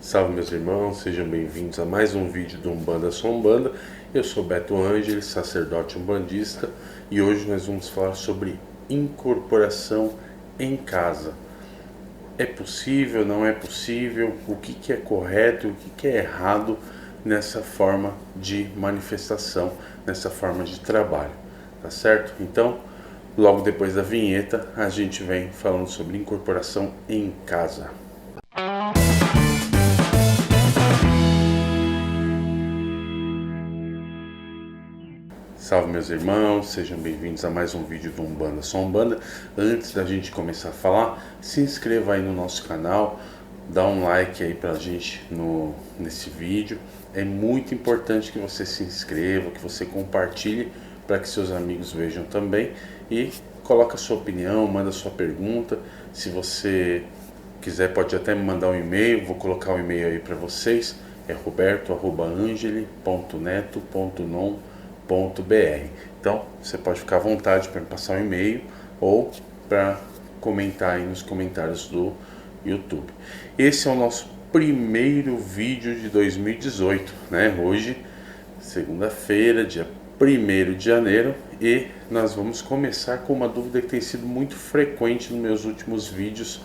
Salve meus irmãos, sejam bem-vindos a mais um vídeo do Umbanda Sou Umbanda. Eu sou Beto Ângeles, sacerdote umbandista, e hoje nós vamos falar sobre incorporação em casa. É possível, não é possível? O que é correto e o que é errado nessa forma de manifestação, nessa forma de trabalho, tá certo? Então, logo depois da vinheta, a gente vem falando sobre incorporação em casa. Salve meus irmãos, sejam bem-vindos a mais um vídeo do Umbanda Sou Umbanda. Antes da gente começar a falar, se inscreva aí no nosso canal, dá um like aí pra gente nesse vídeo. É muito importante que você se inscreva, que você compartilhe para que seus amigos vejam também e coloque a sua opinião, manda a sua pergunta. Se você quiser pode até me mandar um e-mail, vou colocar o e-mail aí para vocês, é roberto@angeli.neto.non.br. Então você pode ficar à vontade para me passar um e-mail ou para comentar aí nos comentários do YouTube. Esse é o nosso primeiro vídeo de 2018, né? Hoje, segunda-feira, dia 1º de janeiro, e nós vamos começar com uma dúvida que tem sido muito frequente nos meus últimos vídeos.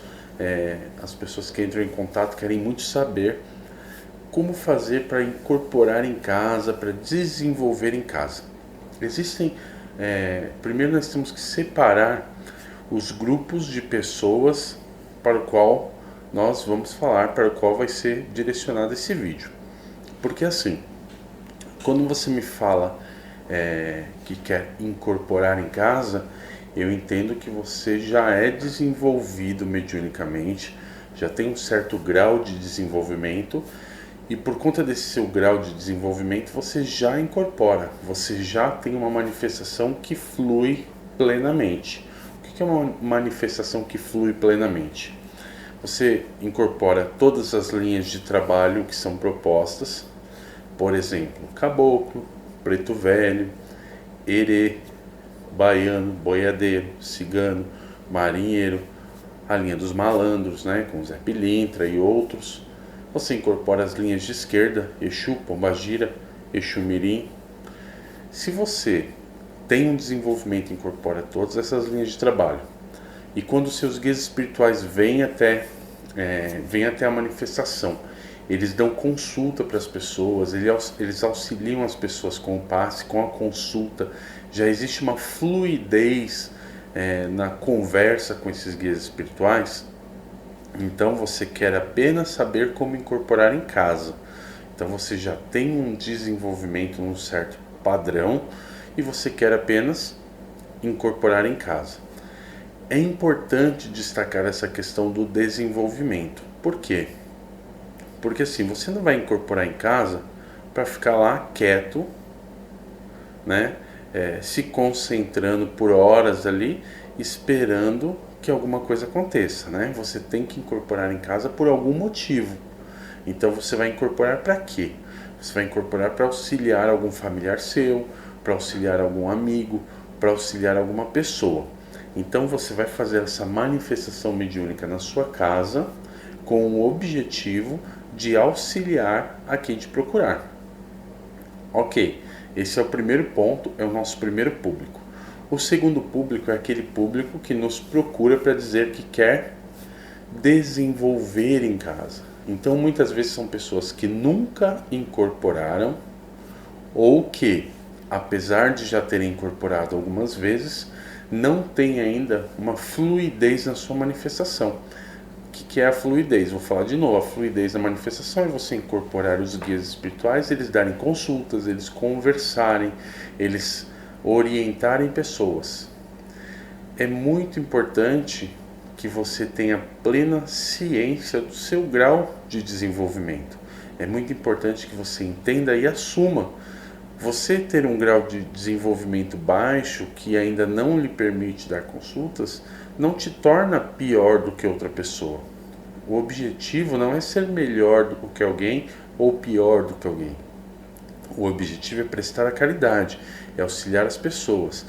As pessoas que entram em contato querem muito saber como fazer para incorporar em casa, para desenvolver em casa. Primeiro nós temos que separar os grupos de pessoas para o qual nós vamos falar, para o qual vai ser direcionado esse vídeo. Porque assim, quando você me fala que quer incorporar em casa, eu entendo que você já é desenvolvido mediunicamente, já tem um certo grau de desenvolvimento, e por conta desse seu grau de desenvolvimento você já incorpora, você já tem uma manifestação que flui plenamente. O que é uma manifestação que flui plenamente? Você incorpora todas as linhas de trabalho que são propostas, por exemplo, caboclo, preto velho, herê, baiano, boiadeiro, cigano, marinheiro, a linha dos malandros, né, com Zé Pilintra e outros. Você incorpora as linhas de esquerda, Exu, Pombagira, Exu Mirim. Se você tem um desenvolvimento e incorpora todas essas linhas de trabalho, e quando os seus guias espirituais vêm até a manifestação, eles dão consulta para as pessoas, eles auxiliam as pessoas com o passe, com a consulta, já existe uma fluidez na conversa com esses guias espirituais. Então você quer apenas saber como incorporar em casa. Então você já tem um desenvolvimento num certo padrão e você quer apenas incorporar em casa. É importante destacar essa questão do desenvolvimento. Por quê? Porque assim, você não vai incorporar em casa para ficar lá quieto, né? Se concentrando por horas ali, esperando que alguma coisa aconteça, né? Você tem que incorporar em casa por algum motivo. Então você vai incorporar para quê? Você vai incorporar para auxiliar algum familiar seu, para auxiliar algum amigo, para auxiliar alguma pessoa. Então você vai fazer essa manifestação mediúnica na sua casa com o objetivo de auxiliar a quem te procurar. Ok, esse é o primeiro ponto, é o nosso primeiro público. O segundo público é aquele público que nos procura para dizer que quer desenvolver em casa. Então muitas vezes são pessoas que nunca incorporaram ou que, apesar de já terem incorporado algumas vezes, não tem ainda uma fluidez na sua manifestação. O que é a fluidez? Vou falar de novo. A fluidez da manifestação é você incorporar os guias espirituais, eles darem consultas, eles conversarem, eles orientarem pessoas. É muito importante que você tenha plena ciência do seu grau de desenvolvimento. É muito importante que você entenda e assuma. Você ter um grau de desenvolvimento baixo que ainda não lhe permite dar consultas não te torna pior do que outra pessoa. O objetivo não é ser melhor do que alguém ou pior do que alguém. O objetivo é prestar a caridade, é auxiliar as pessoas.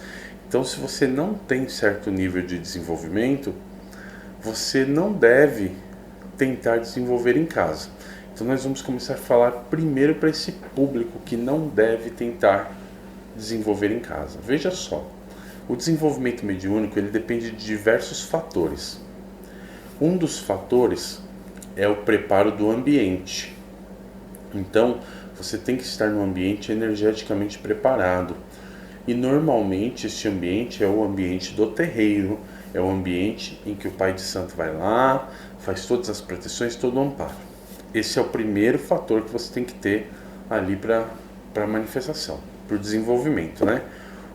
Então, se você não tem certo nível de desenvolvimento, você não deve tentar desenvolver em casa. Então, Então nós vamos começar a falar primeiro para esse público que não deve tentar desenvolver em casa. Veja só, o desenvolvimento mediúnico ele depende de diversos fatores. Um dos fatores é o preparo do ambiente. Então, você tem que estar num ambiente energeticamente preparado. E normalmente esse ambiente é o ambiente do terreiro, é o ambiente em que o pai de santo vai lá, faz todas as proteções, todo o amparo. Esse é o primeiro fator que você tem que ter ali para a manifestação, para o desenvolvimento, né?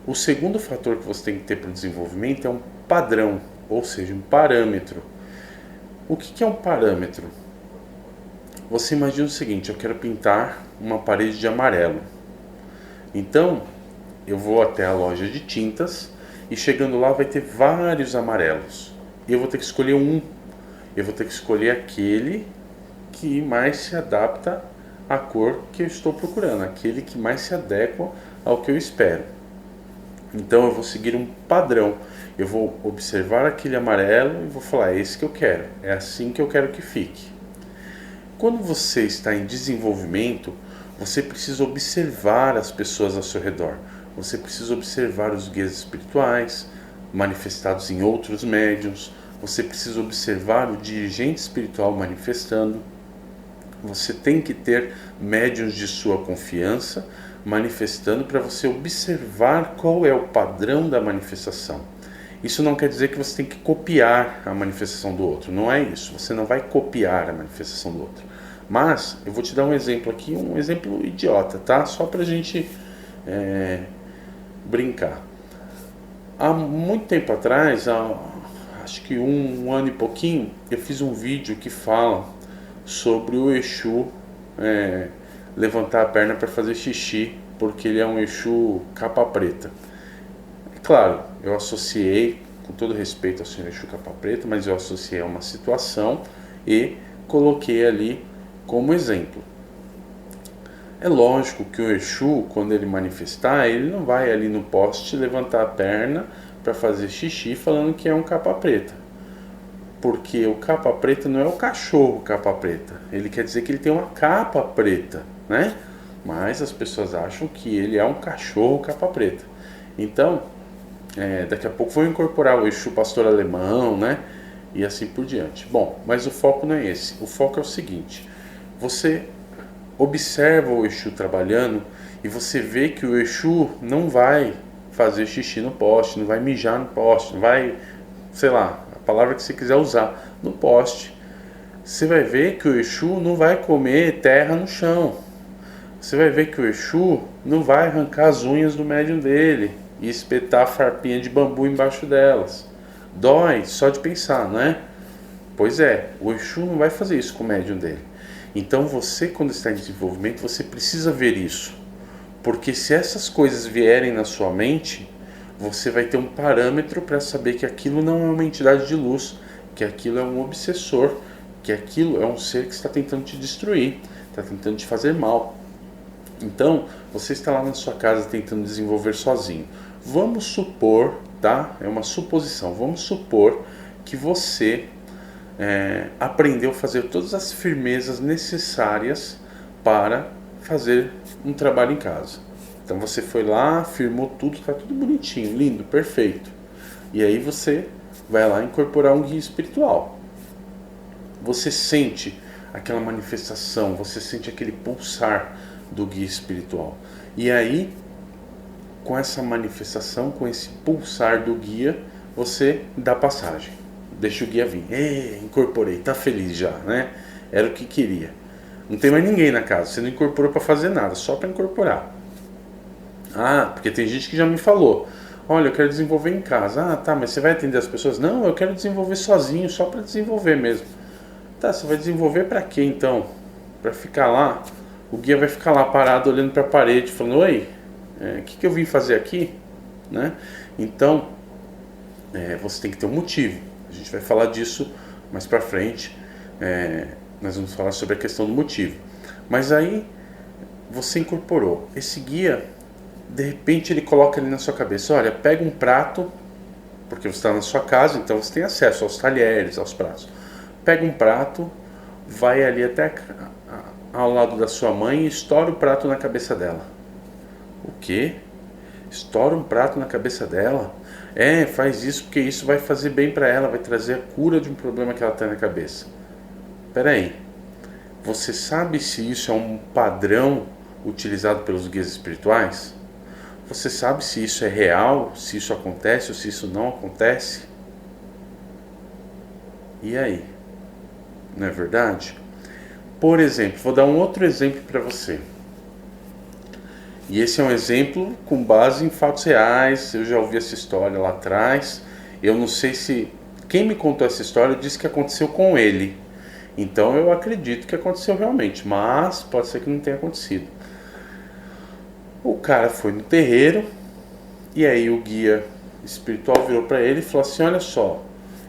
O segundo fator que você tem que ter para o desenvolvimento é um padrão, ou seja, um parâmetro. O que é um parâmetro? Você imagina o seguinte: eu quero pintar uma parede de amarelo. Então, eu vou até a loja de tintas e chegando lá vai ter vários amarelos. E eu vou ter que escolher um. Eu vou ter que escolher aquele que mais se adapta à cor que eu estou procurando, aquele que mais se adequa ao que eu espero. Então eu vou seguir um padrão. Eu vou observar aquele amarelo e vou falar: é esse que eu quero, é assim que eu quero que fique. Quando você está em desenvolvimento, você precisa observar as pessoas ao seu redor. Você precisa observar os guias espirituais, manifestados em outros médiuns. Você precisa observar o dirigente espiritual manifestando. Você tem que ter médiuns de sua confiança manifestando para você observar qual é o padrão da manifestação. Isso não quer dizer que você tem que copiar a manifestação do outro, não é isso. Você não vai copiar a manifestação do outro. Mas eu vou te dar um exemplo aqui, um exemplo idiota, tá? Só pra gente brincar. Há muito tempo atrás, acho que um ano e pouquinho, eu fiz um vídeo que fala sobre o Exu levantar a perna para fazer xixi, porque ele é um Exu capa preta. Claro, eu associei, com todo respeito ao senhor Exu capa preta, mas eu associei a uma situação e coloquei ali como exemplo. É lógico que o Exu, quando ele manifestar, ele não vai ali no poste levantar a perna para fazer xixi falando que é um capa preta. Porque o capa preta não é o cachorro capa preta. Ele quer dizer que ele tem uma capa preta, né? Mas as pessoas acham que ele é um cachorro capa preta. Então, daqui a pouco vou incorporar o Exu pastor alemão, né? E assim por diante. Bom, mas o foco não é esse. O foco é o seguinte: você observa o Exu trabalhando e você vê que o Exu não vai fazer xixi no poste, não vai mijar no poste, não vai, sei lá, a palavra que você quiser usar, no poste. Você vai ver que o Exu não vai comer terra no chão. Você vai ver que o Exu não vai arrancar as unhas do médium dele e espetar a farpinha de bambu embaixo delas. Dói só de pensar, não é? Pois é, o Exu não vai fazer isso com o médium dele. Então você, quando está em desenvolvimento, você precisa ver isso. Porque se essas coisas vierem na sua mente, você vai ter um parâmetro para saber que aquilo não é uma entidade de luz, que aquilo é um obsessor, que aquilo é um ser que está tentando te destruir, está tentando te fazer mal. Então, você está lá na sua casa tentando desenvolver sozinho. Vamos supor, tá? É uma suposição. Vamos supor que você aprendeu a fazer todas as firmezas necessárias para fazer um trabalho em casa. Então você foi lá, firmou tudo, está tudo bonitinho, lindo, perfeito. E aí você vai lá incorporar um guia espiritual. Você sente aquela manifestação, você sente aquele pulsar do guia espiritual. E aí, com essa manifestação, com esse pulsar do guia, você dá passagem. Deixa o guia vir. Incorporei, tá feliz já, né? Era o que queria. Não tem mais ninguém na casa, você não incorporou para fazer nada, só para incorporar. Porque tem gente que já me falou: olha, eu quero desenvolver em casa. Tá, mas você vai atender as pessoas? Não, eu quero desenvolver sozinho, só para desenvolver mesmo. Tá, você vai desenvolver para quê então? Para ficar lá? O guia vai ficar lá parado olhando para a parede, falando: oi, o que eu vim fazer aqui? Né? Então, você tem que ter um motivo. A gente vai falar disso mais para frente. Nós vamos falar sobre a questão do motivo. Mas aí, você incorporou. Esse guia, de repente, ele coloca ali na sua cabeça: olha, pega um prato, porque você está na sua casa, então você tem acesso aos talheres, aos pratos. Pega um prato, vai ali até ao lado da sua mãe e estoura o prato na cabeça dela. O quê? Estoura um prato na cabeça dela? Faz isso porque isso vai fazer bem para ela, vai trazer a cura de um problema que ela tem na cabeça. Peraí, você sabe se isso é um padrão utilizado pelos guias espirituais? Você sabe se isso é real, se isso acontece ou se isso não acontece? E aí? Não é verdade? Por exemplo, vou dar um outro exemplo para você. E esse é um exemplo com base em fatos reais. Eu já ouvi essa história lá atrás. Eu não sei se... Quem me contou essa história disse que aconteceu com ele. Então eu acredito que aconteceu realmente. Mas pode ser que não tenha acontecido. O cara foi no terreiro. E aí o guia espiritual virou para ele e falou assim: olha só,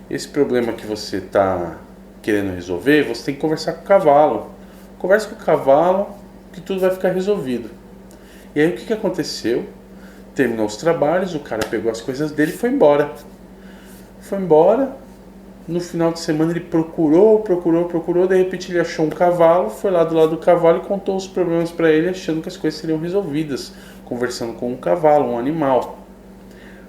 esse problema que você está querendo resolver, você tem que conversar com o cavalo. Conversa com o cavalo que tudo vai ficar resolvido. E aí o que aconteceu? Terminou os trabalhos, o cara pegou as coisas dele e foi embora. Foi embora. No final de semana ele procurou, de repente ele achou um cavalo, foi lá do lado do cavalo e contou os problemas para ele, achando que as coisas seriam resolvidas, conversando com um cavalo, um animal.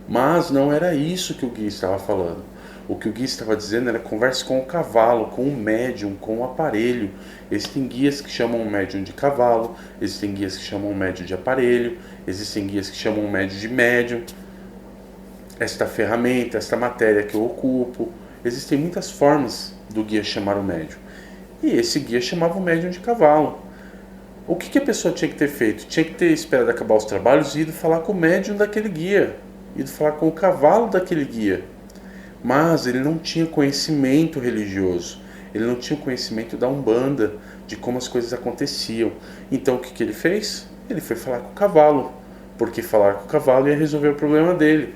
Mas não era isso que o guia estava falando. O que o guia estava dizendo era: converse com o cavalo, com o médium, com o aparelho. Existem guias que chamam o médium de cavalo, existem guias que chamam o médium de aparelho, existem guias que chamam o médium de médium. Esta ferramenta, esta matéria que eu ocupo. Existem muitas formas do guia chamar o médium. E esse guia chamava o médium de cavalo. O que a pessoa tinha que ter feito? Tinha que ter esperado acabar os trabalhos e ido falar com o médium daquele guia, ido falar com o cavalo daquele guia. Mas ele não tinha conhecimento religioso, ele não tinha conhecimento da Umbanda, de como as coisas aconteciam. Então o que ele fez? Ele foi falar com o cavalo, porque falar com o cavalo ia resolver o problema dele.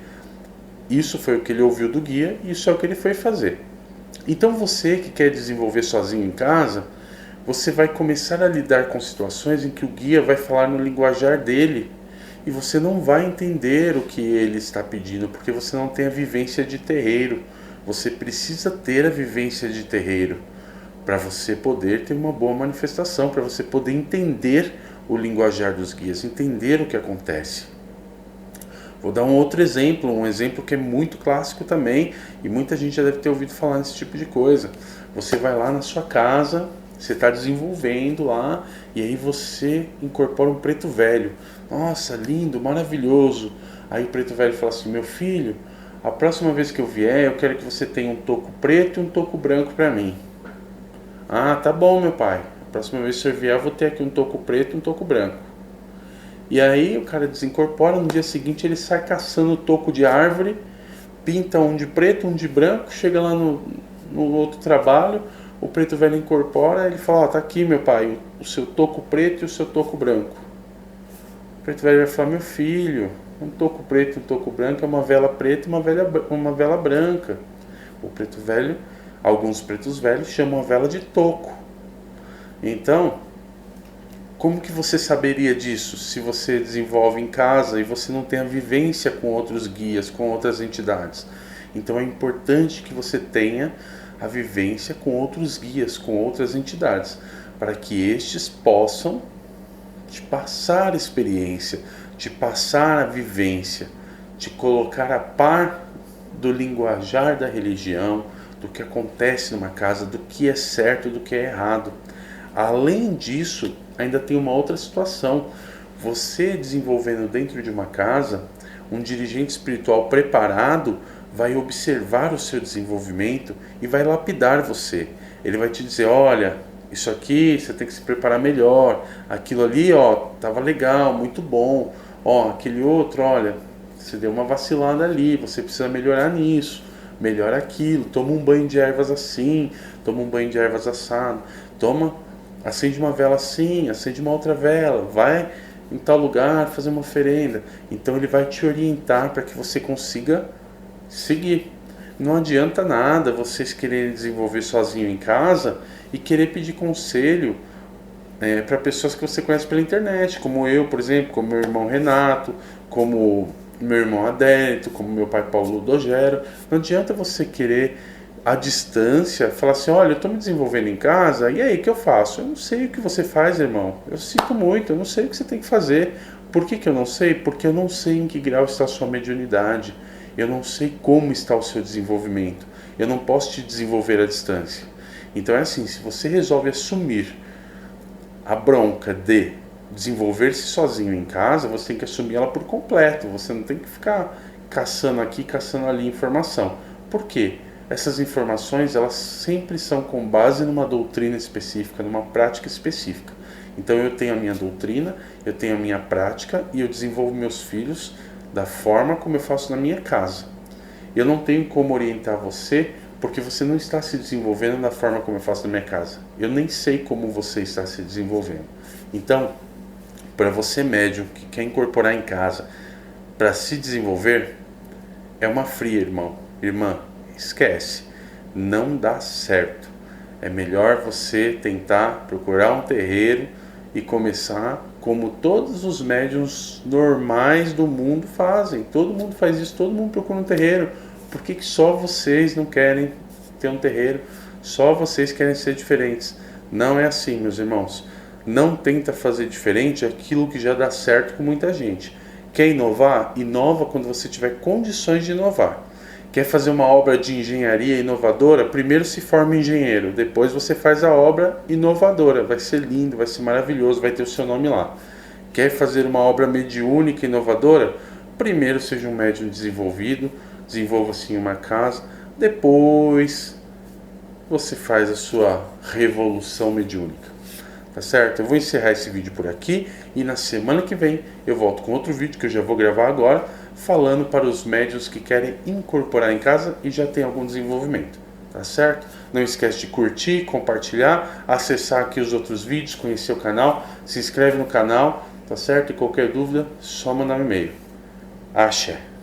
Isso foi o que ele ouviu do guia e isso é o que ele foi fazer. Então você que quer desenvolver sozinho em casa, você vai começar a lidar com situações em que o guia vai falar no linguajar dele e você não vai entender o que ele está pedindo, porque você não tem a vivência de terreiro. Você precisa ter a vivência de terreiro para você poder ter uma boa manifestação, para você poder entender o linguajar dos guias, entender o que acontece. Vou dar um outro exemplo, um exemplo que é muito clássico também, e muita gente já deve ter ouvido falar nesse tipo de coisa. Você vai lá na sua casa, você está desenvolvendo lá, e aí você incorpora um preto velho. Nossa, lindo, maravilhoso. Aí o preto velho fala assim: meu filho, a próxima vez que eu vier, eu quero que você tenha um toco preto e um toco branco para mim. Ah, tá bom, meu pai. A próxima vez que você vier, eu vou ter aqui um toco preto e um toco branco. E aí o cara desincorpora, no dia seguinte ele sai caçando toco de árvore, pinta um de preto, um de branco, chega lá no outro trabalho, o preto velho incorpora, ele fala: tá aqui, meu pai, o seu toco preto e o seu toco branco. O preto velho vai falar: meu filho, um toco preto e um toco branco é uma vela preta e uma vela branca. O preto velho, alguns pretos velhos chamam a vela de toco. Então, como que você saberia disso se você desenvolve em casa e você não tem a vivência com outros guias, com outras entidades? Então é importante que você tenha a vivência com outros guias, com outras entidades, para que estes possam te passar a experiência, te passar a vivência, te colocar a par do linguajar da religião, do que acontece numa casa, do que é certo e do que é errado. Além disso, ainda tem uma outra situação. Você desenvolvendo dentro de uma casa, um dirigente espiritual preparado vai observar o seu desenvolvimento e vai lapidar você. Ele vai te dizer: olha, isso aqui você tem que se preparar melhor, aquilo ali, ó, tava legal, muito bom, ó, aquele outro, olha, você deu uma vacilada ali, você precisa melhorar nisso, melhora aquilo, toma um banho de ervas assim, toma um banho de ervas assado, acende uma vela assim, acende uma outra vela, vai em tal lugar fazer uma oferenda. Então ele vai te orientar para que você consiga seguir. Não adianta nada vocês quererem desenvolver sozinho em casa e querer pedir conselho para pessoas que você conhece pela internet, como eu, por exemplo, como meu irmão Renato, como meu irmão Adérito, como meu pai Paulo Dogero. Não adianta você querer à distância, falar assim, olha, eu estou me desenvolvendo em casa, e aí, o que eu faço? Eu não sei o que você faz, irmão. Eu sinto muito, eu não sei o que você tem que fazer. Por que eu não sei? Porque eu não sei em que grau está a sua mediunidade. Eu não sei como está o seu desenvolvimento. Eu não posso te desenvolver à distância. Então é assim, se você resolve assumir a bronca de desenvolver-se sozinho em casa, você tem que assumir ela por completo. Você não tem que ficar caçando aqui, caçando ali informação. Por quê? Essas informações, elas sempre são com base numa doutrina específica, numa prática específica. Então eu tenho a minha doutrina, eu tenho a minha prática e eu desenvolvo meus filhos da forma como eu faço na minha casa. Eu não tenho como orientar você porque você não está se desenvolvendo da forma como eu faço na minha casa. Eu nem sei como você está se desenvolvendo. Então, para você médium que quer incorporar em casa para se desenvolver, é uma fria, irmão. Irmã, esquece. Não dá certo. É melhor você tentar procurar um terreiro e começar como todos os médiuns normais do mundo fazem. Todo mundo faz isso, todo mundo procura um terreiro. Por que só vocês não querem ter um terreiro? Só vocês querem ser diferentes. Não é assim, meus irmãos. Não tenta fazer diferente aquilo que já dá certo com muita gente. Quer inovar? Inova quando você tiver condições de inovar. Quer fazer uma obra de engenharia inovadora? Primeiro se forma engenheiro, depois você faz a obra inovadora. Vai ser lindo, vai ser maravilhoso, vai ter o seu nome lá. Quer fazer uma obra mediúnica inovadora? Primeiro seja um médium desenvolvido, desenvolva-se em uma casa, depois você faz a sua revolução mediúnica. Tá certo? Eu vou encerrar esse vídeo por aqui e na semana que vem eu volto com outro vídeo que eu já vou gravar agora, falando para os médiuns que querem incorporar em casa e já tem algum desenvolvimento. Tá certo? Não esquece de curtir, compartilhar, acessar aqui os outros vídeos, conhecer o canal, se inscreve no canal, tá certo? E qualquer dúvida, só mandar um e-mail. Axé!